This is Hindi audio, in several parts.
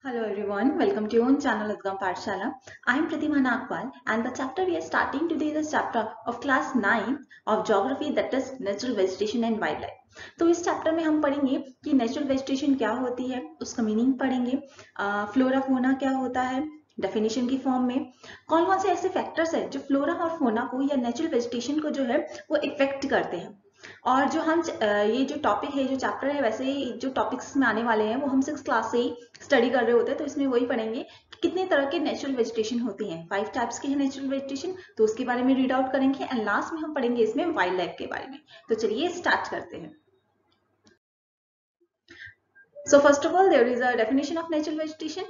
Hello everyone, welcome to your own channel Udgam Pathshala. I am Pratima Nagpal and the chapter we are starting today is chapter of class 9 of geography, that is natural vegetation and wildlife. तो इस चैप्टर में हम पढ़ेंगे कि नेचुरल वेजिटेशन क्या होती है, उसका मीनिंग पढ़ेंगे, फ्लोरा फोना क्या होता है, डेफिनेशन की फॉर्म में कौन कौन से ऐसे फैक्टर्स हैं जो फ्लोरा और फोना को या नेचुरल वेजिटेशन को जो है वो इफेक्ट करते हैं। और जो हम ये जो टॉपिक है, जो चैप्टर है, वैसे ही जो टॉपिक्स में आने वाले हैं वो हम 6th क्लास से ही स्टडी कर रहे होते हैं, तो इसमें वही पढ़ेंगे कि कितने तरह के नेचुरल वेजिटेशन होती हैं। 5 टाइप्स की है नेचुरल वेजिटेशन, तो उसके बारे में रीड आउट करेंगे एंड लास्ट में हम पढ़ेंगे इसमें वाइल्ड लाइफ के बारे में। तो चलिए स्टार्ट करते हैं। So first of all, there is a definition of natural vegetation.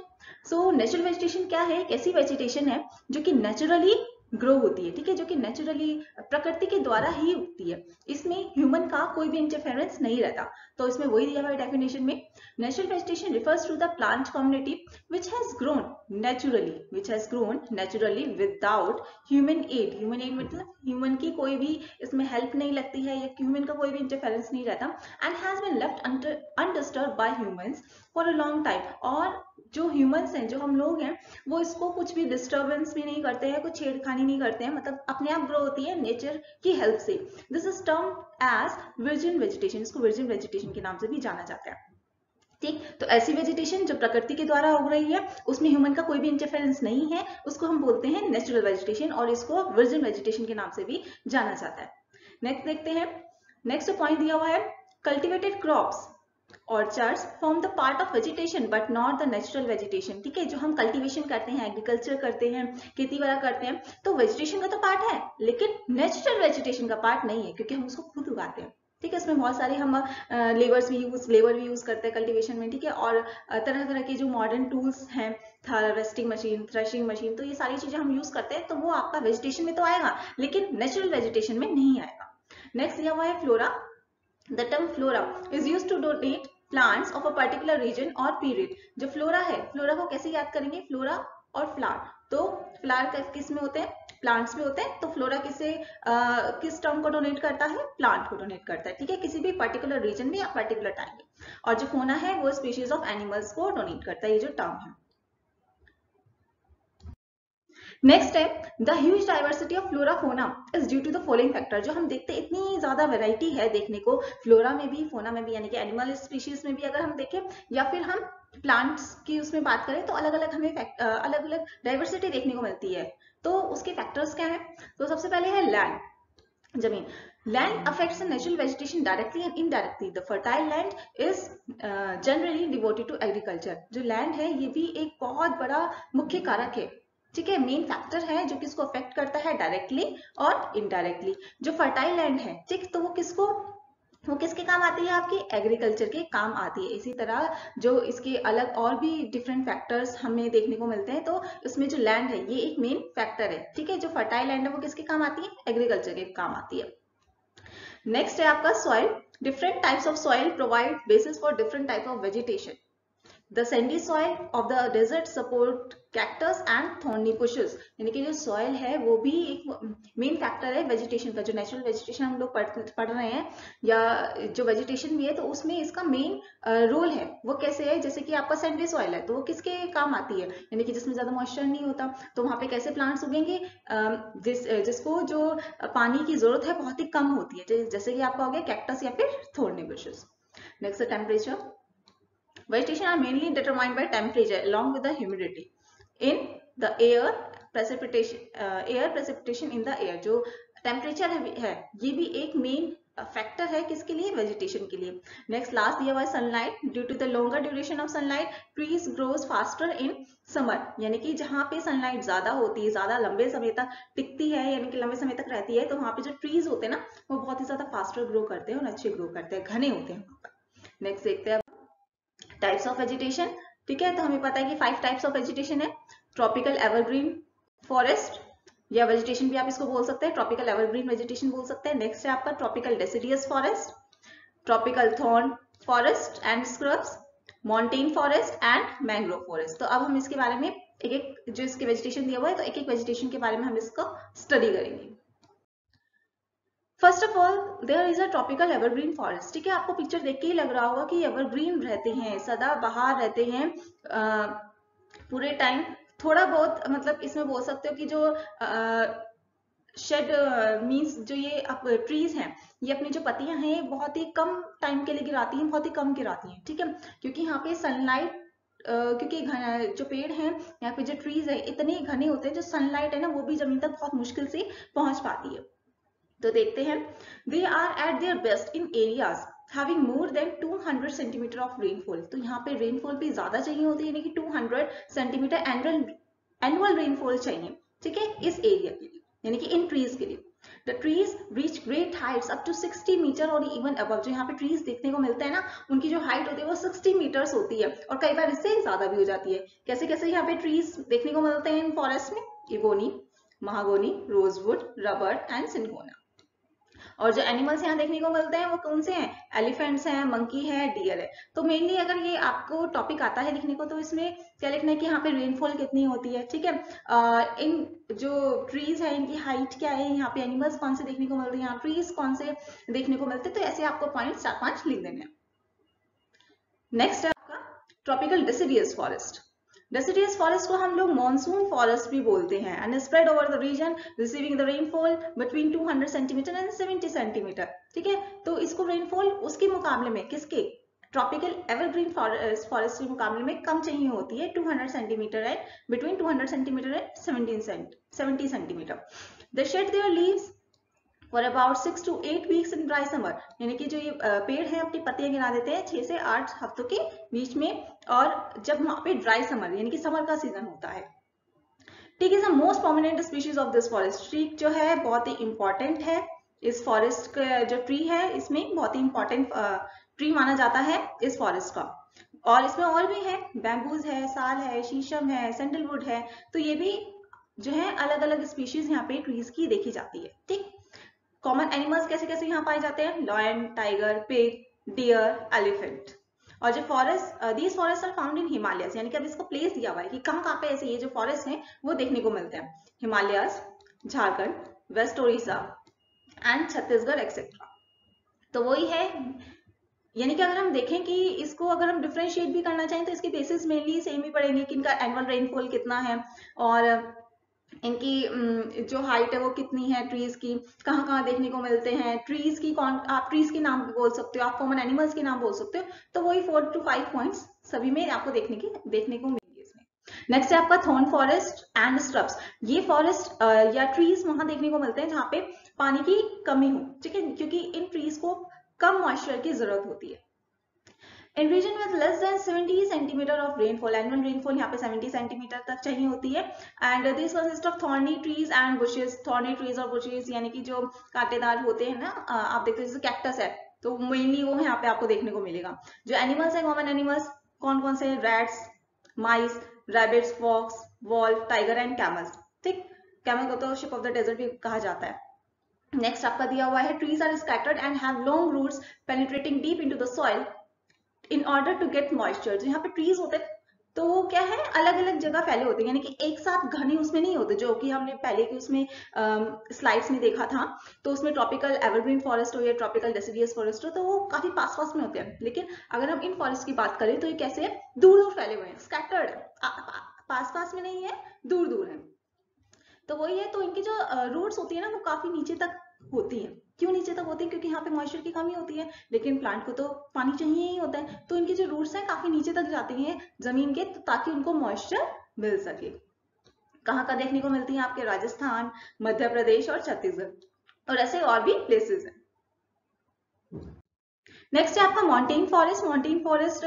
So natural vegetation क्या है? एक ऐसी वेजिटेशन है जो कि नेचुरली ग्रो होती है, ठीक है, जो कि नेचुरली प्रकृति के द्वारा ही उगती है। इसमें ह्यूमन का कोई भी इंटरफेरेंस नहीं रहता। तो इसमें वही दिया हुआ है डेफिनेशन में, natural vegetation refers to the plant community which has grown naturally without human aid. Human aid मतलब ह्यूमन की कोई भी इसमें हेल्प नहीं लगती है या ह्यूमन का कोई भी इंटरफेरेंस नहीं रहता, and has been left undisturbed by humans for a long time. और जो ह्यूमंस हैं, जो हम लोग हैं, वो इसको कुछ भी डिस्टर्बेंस भी नहीं करते हैं, कुछ छेड़खानी नहीं करते हैं, मतलब अपने आप ग्रो होती है नेचर की हेल्प से। This is termed as virgin vegetation. इसको वर्जिन वेजिटेशन के नाम से भी जाना जाता है, ठीक। तो ऐसी वेजिटेशन जो प्रकृति के द्वारा उग रही है, उसमें ह्यूमन का कोई भी इंटरफेरेंस नहीं है, उसको हम बोलते हैं नेचुरल वेजिटेशन, और इसको वर्जिन वेजिटेशन के नाम से भी जाना जाता है। नेक्स्ट देखते हैं, नेक्स्ट पॉइंट दिया हुआ है, cultivated crops orchards form the part of vegetation but not the natural vegetation. ठीक है, जो हम कल्टीवेशन करते हैं, एग्रीकल्चर करते हैं, खेती वगैरह करते हैं, तो वेजिटेशन का तो पार्ट है, लेकिन नेचुरल वेजिटेशन का पार्ट नहीं है, क्योंकि हम उसको खुद उगाते हैं। ठीक है, इसमें बहुत सारे हम लेबर भी यूज करते हैं कल्टीवेशन में, ठीक है, और तरह तरह के जो मॉडर्न टूल्स हैं, हार्वेस्टिंग मशीन, थ्रेशिंग मशीन, तो ये सारी चीजें हम यूज करते हैं, तो वो आपका वेजिटेशन में तो आएगा, लेकिन नेचुरल वेजिटेशन में नहीं आएगा। नेक्स्ट दिया हुआ है flora. The term flora is used to denote plants of a particular region or period. जो फ्लोरा है, फ्लोरा को कैसे याद करेंगे, फ्लोरा और फ्लावर। तो फ्लावर किस में होते हैं, प्लांट्स में होते हैं, तो फ्लोरा किस टर्म को डोनेट करता है, प्लांट को डोनेट करता है, ठीक है, किसी भी पर्टिकुलर रीजन में या पर्टिकुलर टाइम में। और जो फोना है वो स्पीशीज ऑफ एनिमल्स को डोनेट करता है, ये जो टर्म है। नेक्स्ट है, the huge diversity of flora fauna is due to the following factor. जो हम देखते हैं इतनी ज्यादा वैरायटी है देखने को, फ्लोरा में भी फोना में भी, यानी कि एनिमल स्पीशीज में भी अगर हम देखें या फिर हम प्लांट्स की उसमें बात करें, तो अलग अलग हमें अलग अलग डाइवर्सिटी देखने को मिलती है। तो उसके फैक्टर्स क्या है, तो सबसे पहले है लैंड, जमीन। Land affects the natural vegetation directly and indirectly. The fertile land is generally devoted to agriculture. जो land है ये भी एक बहुत बड़ा मुख्य कारक है, ठीक है, मेन फैक्टर है जो किसको अफेक्ट करता है डायरेक्टली और इनडायरेक्टली। जो फर्टाइल लैंड है, ठीक, तो वो किसके काम आती है, आपकी एग्रीकल्चर के काम आती है। इसी तरह जो इसके अलग और भी डिफरेंट फैक्टर्स हमें देखने को मिलते हैं, तो इसमें जो लैंड है ये एक मेन फैक्टर है, ठीक है। जो फर्टाइल लैंड है वो किसके काम आती है, एग्रीकल्चर के काम आती है। नेक्स्ट है आपका soil. Different types of soil provide basis for different type of vegetation. The sandy soil of the desert support cactus and thorny bushes। यानी कि जो सॉइल है वो भी एक मेन फैक्टर है वेजिटेशन का। जो नेचुरल वेजिटेशन हम लोग पढ़ रहे हैं, या जो वेजिटेशन भी है, तो उसमें इसका मेन रोल है। वो कैसे है, जैसे कि आपका सैंडी सॉइल है, तो वो किसके काम आती है, यानी कि जिसमें ज्यादा मॉइस्चर नहीं होता, तो वहां पे कैसे प्लांट्स उगेंगे, जिसको जो पानी की जरूरत है बहुत ही कम होती है, जैसे कि आपका हो गया कैक्टस या फिर thorny bushes. Next temperature. Vegetation are mainly determined by temperature along with the humidity in the air, precipitation in the air। जो टेम्परेचर है ये भी एक मेन फैक्टर है किसके लिए, वेजिटेशन के लिए। नेक्स्ट लास्ट दिया हुआ है sunlight. Due to the longer duration of sunlight trees grows faster in summer. यानी कि जहाँ पे सनलाइट ज्यादा होती है, ज्यादा लंबे समय तक टिकती है, यानी कि लंबे समय तक रहती है, तो वहाँ पे जो ट्रीज होते हैं ना, वो बहुत ही ज्यादा फास्टर ग्रो करते हैं और अच्छे ग्रो करते हैं, घने होते हैं वहाँ पर। नेक्स्ट देखते हैं टाइप्स ऑफ वेजिटेशन। ठीक है, तो हमें पता है कि 5 टाइप्स ऑफ वेजिटेशन है। ट्रॉपिकल एवरग्रीन फॉरेस्ट, या वेजिटेशन भी आप इसको बोल सकते हैं, ट्रॉपिकल एवरग्रीन वेजिटेशन बोल सकते हैं। नेक्स्ट है आपका tropical deciduous forest, tropical thorn forest and scrubs, montane forest and mangrove forest. तो अब हम इसके बारे में एक एक जो इसके वेजिटेशन दिया हुआ है, तो एक एक वेजिटेशन के बारे में हम इसको स्टडी करेंगे। First of all there is a tropical evergreen forest. ठीक है, आपको पिक्चर देख के ही लग रहा होगा कि एवरग्रीन रहते हैं, सदाबहार रहते हैं पूरे टाइम। थोड़ा बहुत मतलब इसमें बोल सकते हो कि जो शेड मीन्स जो ये ट्रीज हैं, ये अपनी जो पत्तियां हैं बहुत ही कम टाइम के लिए गिराती हैं, बहुत ही कम गिराती हैं। ठीक है, क्योंकि यहाँ पे सनलाइट क्योंकि जो पेड़ हैं यहाँ पे जो ट्रीज है इतने घने होते हैं, जो सनलाइट है ना वो भी जमीन तक बहुत मुश्किल से पहुंच पाती है। तो देखते हैं, they are at their best in areas having more than 200 centimetre of rainfall. तो यहाँ पे रेनफॉल भी ज्यादा चाहिए होती है, यानी कि 200 सेंटीमीटर एनुअल रेनफॉल चाहिए। ठीक है, इस एरिया के लिए, यानी कि इन ट्रीज के लिए। The trees reach great heights up to 60 metre और इवन अबव। जो यहाँ पे ट्रीज देखने को मिलते हैं ना, उनकी जो हाइट होती है वो 60 मीटर्स होती है, और कई बार इससे ज्यादा भी हो जाती है। कैसे कैसे यहाँ पे ट्रीज देखने को मिलते हैं इन फॉरेस्ट में? Ebony, mahogany, rosewood, rubber and cinchona. और जो एनिमल्स यहाँ देखने को मिलते हैं वो कौन से हैं? एलिफेंट्स हैं, मंकी है, डियर है। तो मेनली अगर ये आपको टॉपिक आता है लिखने को, तो इसमें क्या लिखना है कि यहाँ पे रेनफॉल कितनी होती है। ठीक है, इन जो ट्रीज है इनकी हाइट क्या है, यहाँ पे एनिमल्स कौन से देखने को मिलते हैं, यहाँ ट्रीज कौन से देखने को मिलते हैं। तो ऐसे आपको पॉइंट 4-5 लिख देने हैं। नेक्स्ट है आपका tropical deciduous forest. Deciduous forest को हम लोग मॉनसून फॉरेस्ट भी बोलते हैं, and spread over the region receiving the rainfall between 200 centimetre and 70 centimetre. ठीक है, तो इसको रेनफॉल उसके मुकाबले में, किसके? ट्रॉपिकल एवरग्रीन फॉरेस्ट के मुकाबले में कम चाहिए होती है, 200 centimetre and between 200 centimetre and 70 centimetre. They shade there leaves for about 6 to 8 weeks in dry summer. यानी कि जो ये पेड़ है अपनी पत्तियां गिरा देते हैं 6 से 8 हफ्तों के बीच में, और जब वहां पे ड्राई समर यानी कि समर का सीजन होता है। Teak is the most prominent species of this forest. Teak जो है बहुत ही इंपॉर्टेंट है इस फॉरेस्ट का, जो ट्री है इसमें बहुत ही इंपॉर्टेंट ट्री माना जाता है इस फॉरेस्ट का। और इसमें और भी है, बैम्बूज है, साल है, शीशम है, सैंडलवुड है। तो ये भी जो है अलग अलग स्पीशीज यहाँ पे ट्रीज की देखी जाती है। ठीक, कॉमन एनिमल्स कैसे कैसे यहाँ पाए जाते हैं? Lion, tiger, pig, deer, elephant. और जो forest, these forest are found in Himalayas, यानी कि अब इसको प्लेस दिया हुआ है कि कहाँ कहाँ पे ऐसे ये जो फॉरेस्ट हैं वो देखने को मिलते हैं। Himalayas, Jharkhand, west Odisha and Chhattisgarh et cetera. तो वही है, यानी कि अगर हम देखें कि इसको अगर हम डिफरेंशिएट भी करना चाहें तो इसके बेसिस मेनली सेम ही पड़ेंगे कि इनका एनुअल रेनफॉल कितना है, और इनकी जो हाइट है वो कितनी है, ट्रीज की कहाँ कहाँ देखने को मिलते हैं, ट्रीज की कौन, आप ट्रीज के नाम भी बोल सकते हो, आप कॉमन एनिमल्स के नाम बोल सकते हो। तो वही 4 to 5 पॉइंट्स सभी में आपको देखने को मिलेंगे इसमें। नेक्स्ट है आपका थॉर्न फॉरेस्ट एंड स्ट्रब्स। ये फॉरेस्ट या ट्रीज वहां देखने को मिलते हैं जहाँ पे पानी की कमी हो। ठीक है, क्योंकि इन ट्रीज को कम मॉइस्चर की जरूरत होती है। In region with less than 70 centimetre of rainfall, annual rainfall यहाँ पे 70 सेंटीमीटर तक चाहिए होती है। And this consist of thorny trees and bushes. Thorny trees और बुशेस यानी कि जो कांटेदार होते हैं ना, आप देखते हैं जैसे कैक्टस है, तो मेनली वो यहाँ पे आपको देखने को मिलेगा। जो एनिमल्स है, कॉमन एनिमल्स कौन कौन से? Rats, mice, rabbits, fox, wolf, tiger and camels. ठीक, कैमल को तो शिप ऑफ द डेजर्ट भी कहा जाता है। नेक्स्ट आपका दिया हुआ है, trees are scattered and have long roots penetrating deep into the soil in order to get moisture. जो यहाँ पे ट्रीज होते हैं तो वो क्या है, अलग अलग जगह फैले होते हैं, यानी कि एक साथ घने उसमें नहीं होते, जो कि हमने पहले की उसमें स्लाइड्स में देखा था। तो उसमें ट्रॉपिकल एवरग्रीन फॉरेस्ट हो या ट्रॉपिकल डेसिडियस फॉरेस्ट हो, तो वो काफी पास पास में होते हैं। लेकिन अगर हम इन फॉरेस्ट की बात करें तो ये कैसे है? दूर दूर फैले हुए हैं, स्कैटर्ड, पास पास में नहीं है, दूर दूर है। तो वही है, तो इनकी जो रूट्स होती है ना वो काफी नीचे तक होती है। क्यों नीचे तक होती है? क्योंकि यहाँ पे मॉइस्चर की कमी होती है, लेकिन प्लांट को तो पानी चाहिए ही होता है। तो इनकी जो रूट्स हैं काफी नीचे तक जाती हैं जमीन के, तो ताकि उनको मॉइस्चर मिल सके। कहाँ का देखने को मिलती है? आपके राजस्थान, मध्य प्रदेश और छत्तीसगढ़, और ऐसे और भी प्लेसेस हैं। नेक्स्ट है आपका माउंटेन फॉरेस्ट। माउंटेन फॉरेस्ट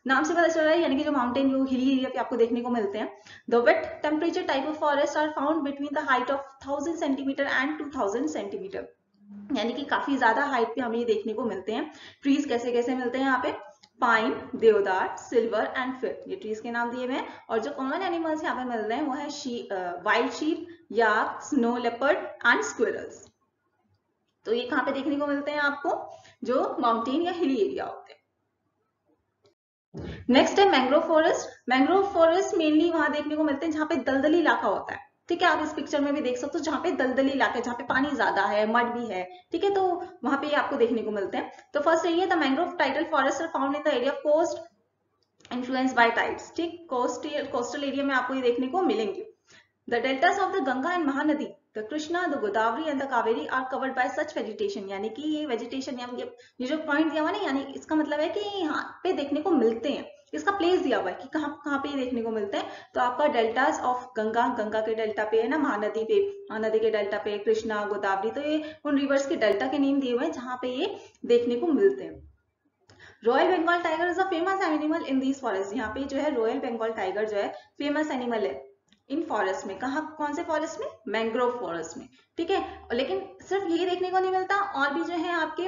नाम से पता चल रहा है, यानी कि जो माउंटेन, जो हिली एरिया पे आपको देखने को मिलते हैं। The wet temperature type of forest are found between the height of 1000 centimetre and 2000 centimetre. यानी कि काफी ज्यादा हाइट पे हमें ये देखने को मिलते हैं। ट्रीज कैसे कैसे मिलते हैं यहाँ पे? पाइन, देवदार, सिल्वर एंड फिर, ये ट्रीज के नाम दिए हुए हैं। और जो कॉमन एनिमल्स यहाँ पे मिल रहे हैं वो है wild sheep, yak, snow leopard and squirrels. तो ये कहाँ पे देखने को मिलते हैं आपको? जो माउंटेन या हिली एरिया होते हैं। नेक्स्ट है mangrove forest. Mangrove forest mainly वहां देखने को मिलते हैं जहाँ पे दलदली इलाका होता है। ठीक है, आप इस पिक्चर में भी देख सकते हो जहाँ पे दलदली इलाके, जहाँ पे पानी ज्यादा है, मड भी है, ठीक है, तो वहां पे आपको देखने को मिलते हैं। तो first area the mangrove tidal forest are found in the area of coast influence by tides, ठीक, कोस्टल एरिया में आपको ये देखने को मिलेंगे। The deltas of the Ganga and Mahanadi, the Krishna, the Godavari and the Kaveri are covered by such vegetation, यानी कि ये वेजिटेशन, ये जो पॉइंट दिया हुआ ना, यानी इसका मतलब है कि यहाँ पे देखने को मिलते हैं, इसका प्लेस दिया हुआ है कि कहाँ कहाँ पे ये देखने को मिलते हैं। तो आपका डेल्टास ऑफ गंगा, गंगा के डेल्टा पे है ना, महानदी पे, महानदी के डेल्टा पे, कृष्णा, गोदावरी, तो ये उन रिवर्स के डेल्टा के नेम दिए हुए हैं जहाँ पे ये देखने को मिलते हैं। Royal Bengal tiger is a famous animal in these forest, यहाँ पे जो है रॉयल बंगाल टाइगर जो है फेमस एनिमल है इन फॉरेस्ट में। कहाँ, कौन से फॉरेस्ट में? मैंग्रोव फॉरेस्ट में, ठीक है। लेकिन सिर्फ यही देखने को नहीं मिलता, और भी जो है आपके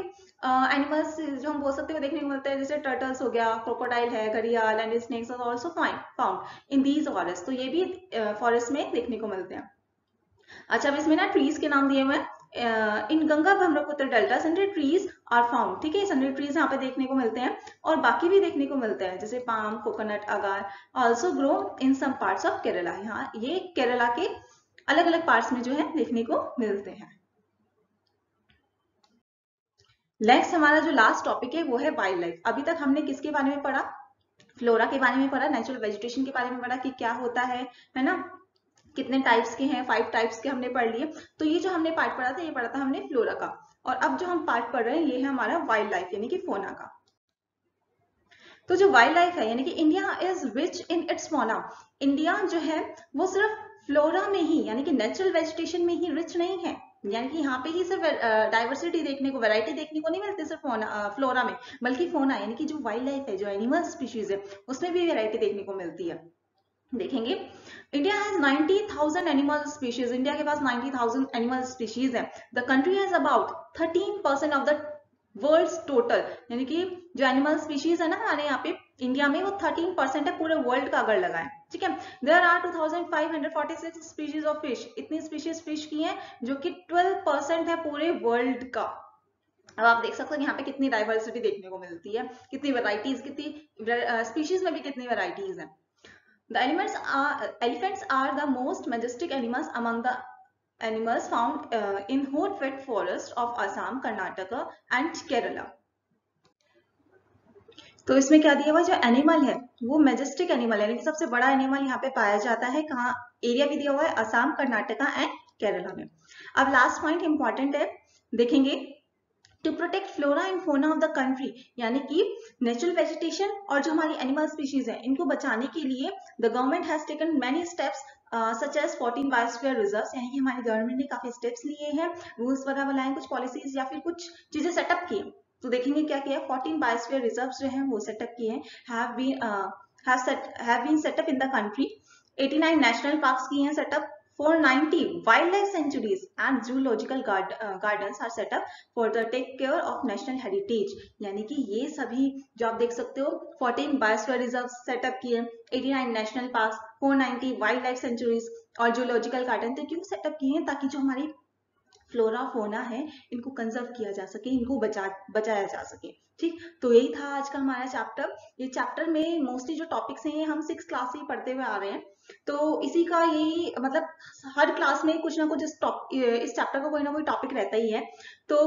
एनिमल्स जो हम बोल सकते हैं देखने को मिलते हैं, जैसे टर्टल्स हो गया, क्रोकोडाइल है, घड़ियाल and snakes are also found in these forest, तो ये भी फॉरेस्ट में देखने को मिलते हैं। अच्छा, अब इसमें ना ट्रीज के नाम दिए हुए हैं। In Ganga Brahmaputra delta sundari trees are found, ठीक है, सन्डरी ट्रीज यहाँ पे देखने को मिलते हैं, और बाकी भी देखने को मिलते हैं जैसे palm, coconut, agar, also grow in some parts of Kerala. यहाँ ये केरला के अलग अलग पार्ट्स में जो है देखने को मिलते हैं। नेक्स्ट हमारा जो लास्ट टॉपिक है वो है वाइल्ड लाइफ। अभी तक हमने किसके बारे में पढ़ा? फ्लोरा के बारे में पढ़ा, नेचुरल वेजिटेशन के बारे में पढ़ा कि क्या होता है ना, कितने टाइप्स के हैं, 5 टाइप्स के हमने पढ़ लिए। तो ये जो हमने पार्ट पढ़ा था, ये पढ़ा था हमने फ्लोरा का, और अब जो हम पार्ट पढ़ रहे हैं ये है हमारा वाइल्ड लाइफ यानी कि फोना का। तो जो वाइल्ड लाइफ है यानी कि India is rich in its फोना, इंडिया जो है वो सिर्फ फ्लोरा में ही यानी कि नेचुरल वेजिटेशन में ही रिच नहीं है, यानी कि यहाँ पे ही सिर्फ डाइवर्सिटी देखने को, वैरायटी देखने को नहीं मिलती सिर्फ फ्लोरा में, बल्कि फोना यानी कि जो वाइल्ड लाइफ है, जो एनिमल स्पीशीज है, उसमें भी वैरायटी देखने को मिलती है। देखेंगे, India has 90,000 animal species, India के पास 90,000 एनिमल स्पीशीज है। The country has about 13% of the world's total, यानी कि जो एनिमल स्पीशीज है ना हमारे यहाँ पे इंडिया में, वो 13% है पूरे वर्ल्ड का अगर लगाएं, ठीक है। There are 2546 species of fish, इतनी स्पीशीज फिश की हैं जो कि 12% है पूरे वर्ल्ड का। अब आप देख सकते हो यहाँ पे कितनी डाइवर्सिटी देखने को मिलती है, कितनी वैरायटीज, कितनी स्पीशीज में भी कितनी वैरायटीज है। The elephants are the most majestic animals among the animals found in hot-wet forest of Assam, Karnataka and Kerala. तो इसमें क्या दिया हुआ, जो एनिमल है वो मैजेस्टिक एनिमल है, सबसे बड़ा एनिमल यहाँ पे पाया जाता है। कहाँ? एरिया भी दिया हुआ है, असम, कर्नाटका एंड केरला में। अब लास्ट पॉइंट इंपॉर्टेंट है, देखेंगे, to protect flora and fauna of the country, यानी कि नेचुरल वेजिटेशन और जो हमारी एनिमल स्पीशीज है इनको बचाने के लिए the government has taken many steps such as 14 biosphere reserves, यानी कि हमारी गवर्नमेंट ने काफी स्टेप्स लिए हैं, रूल्स वगैरह बनाए, कुछ पॉलिसीज या फिर कुछ चीजें सेटअप की। तो देखेंगे क्या किया, 14 बायोस्फीयर रिजर्व्स जो हैं वो सेटअप किए हैं, have been set up in the country, 89 national parks किए हैं setup, 490 wildlife sanctuaries and zoological gardens are set up for the take care of national heritage, यानी कि ये सभी जो आप देख सकते हो 14 बायोस्फीयर रिजर्व सेटअप किए, 89 national parks, 490 wild life sanctuaries और जूलॉजिकल गार्डन, तो क्यों सेटअप किए हैं? ताकि जो हमारी फ्लोरा फोना है इनको कंजर्व किया जा सके, इनको बचाया जा सके, ठीक। तो यही था आज का हमारा चैप्टर। ये चैप्टर में मोस्टली जो टॉपिक्स हैं ये हम 6th क्लास से ही पढ़ते हुए आ रहे हैं, तो इसी का यही मतलब हर क्लास में कुछ ना कुछ इस चैप्टर का कोई ना कोई टॉपिक रहता ही है। तो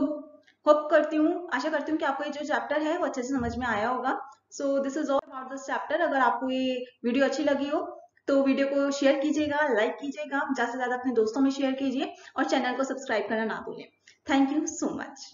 होप करती हूँ, आशा करती हूँ कि आपको ये जो चैप्टर है वो अच्छे से समझ में आया होगा। So this is all about this chapter. अगर आपको ये वीडियो अच्छी लगी हो तो वीडियो को शेयर कीजिएगा, लाइक कीजिएगा, ज्यादा से ज्यादा अपने दोस्तों में शेयर कीजिए और चैनल को सब्सक्राइब करना ना भूलें। Thank you so much.